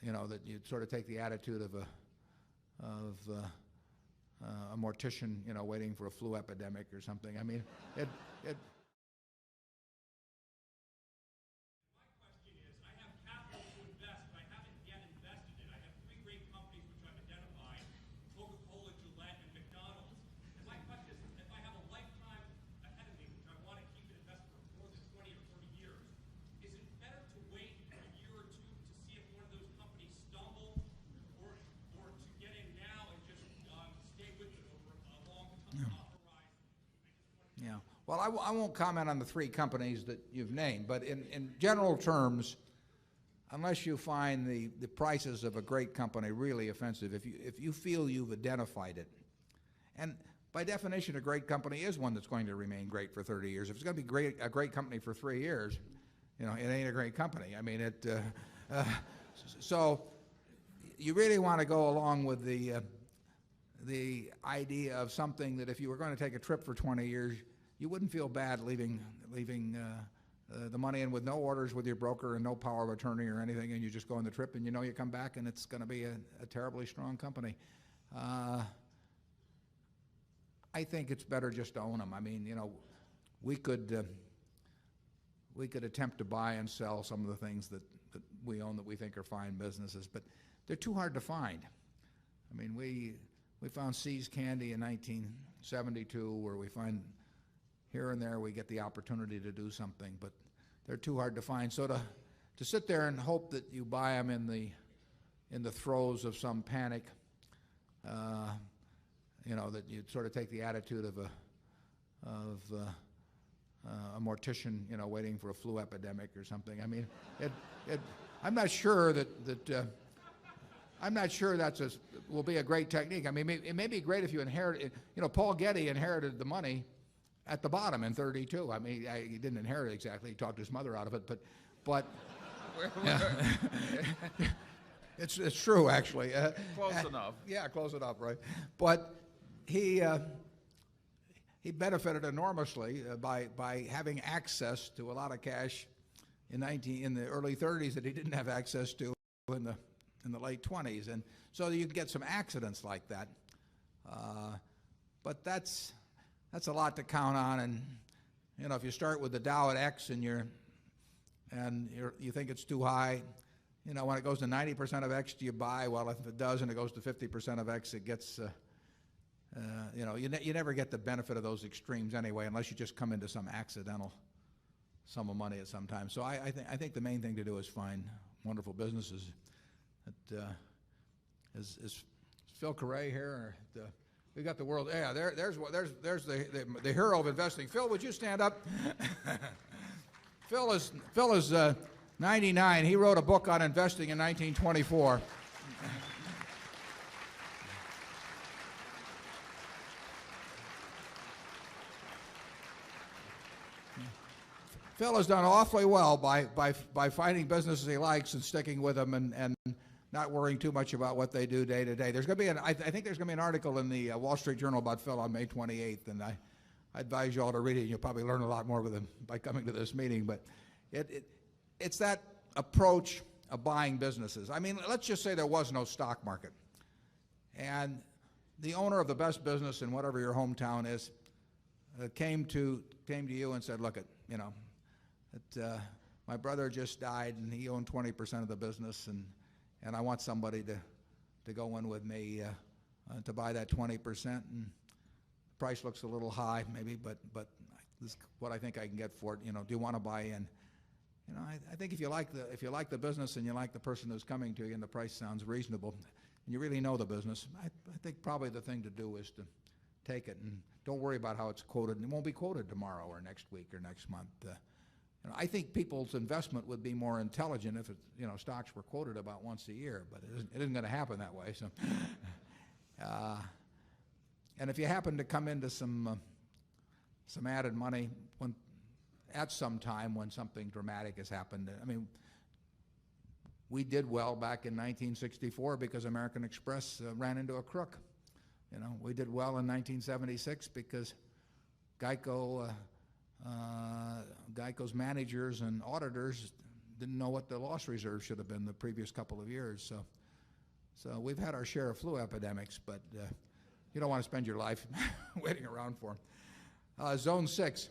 that you sort of take the attitude of a mortician, waiting for a flu epidemic or something. I mean, it My question is, I have capital to invest, but I haven't yet invested it. I have three great companies which I've identified: Coca-Cola, Gillette, and McDonald's. And my question is, if I have a lifetime ahead of me, which I want to keep it invested for more than 20 or 30 years, is it better to wait a year or two to see if one of those companies stumble, or to get in now and just stay with it over a long horizon? Yeah. Well, I won't comment on the three companies that you've named, but in general terms, unless you find the prices of a great company really offensive, if you feel you've identified it, and by definition, a great company is one that's going to remain great for 30 years. If it's going to be a great company for 3 years, it ain't a great company. I mean, so you really want to go along with the idea of something that if you were going to take a trip for 20 years, you wouldn't feel bad leaving the money in with no orders with your broker and no power of attorney or anything, and you just go on the trip and you come back and it's going to be a terribly strong company. I think it's better just to own them. I mean, we could attempt to buy and sell some of the things that we own that we think are fine businesses, but they're too hard to find. I mean, we found See's Candy in 1972, where we find here and there we get the opportunity to do something, but they're too hard to find. So to sit there and hope that you buy them in the throes of some panic, that you sort of take the attitude of a mortician, waiting for a flu epidemic or something. I mean, I'm not sure I'm not sure will be a great technique. I mean, it may be great if you inherit it. Paul Getty inherited the money at the bottom in 32. I mean, he didn't inherit it exactly. He talked his mother out of it, but it's true, actually. Close enough. Yeah, close enough, right? But he benefited enormously by having access to a lot of cash in the early 30s that he didn't have access to in the late 20s, and so you can get some accidents like that. But that's a lot to count on, and if you start with the Dow at X and you think it's too high, when it goes to 90% of X, do you buy? Well, if it does and it goes to 50% of X, it gets you never get the benefit of those extremes anyway, unless you just come into some accidental sum of money at some time. So I think the main thing to do is find wonderful businesses. Is Phil Carre here? We got the world. Yeah, there's the hero of investing. Phil, would you stand up? Phil is 99. He wrote a book on investing in 1924. Phil has done awfully well by finding businesses he likes and sticking with them and not worrying too much about what they do day to day. There's going to be I think there's going to be an article in the Wall Street Journal about Phil on May 28th, and I advise you all to read it. You'll probably learn a lot more with him by coming to this meeting. But it's that approach of buying businesses. I mean, let's just say there was no stock market, and the owner of the best business in whatever your hometown is came to you and said, "Look, my brother just died, and he owned 20% of the business, and I want somebody to go in with me to buy that 20%. And the price looks a little high, maybe, but this is what I think I can get for it. Do you want to buy in?" I think if you like the business and you like the person who's coming to you, and the price sounds reasonable, and you really know the business, I think probably the thing to do is to take it and don't worry about how it's quoted. It won't be quoted tomorrow or next week or next month. I think people's investment would be more intelligent if stocks were quoted about once a year, but it isn't going to happen that way. So, and if you happen to come into some added money at some time when something dramatic has happened, I mean, we did well back in 1964 because American Express ran into a crook. We did well in 1976 because Geico's managers and auditors didn't know what the loss reserve should have been the previous couple of years. So we've had our share of flu epidemics, but you don't want to spend your life waiting around for them. Zone 6.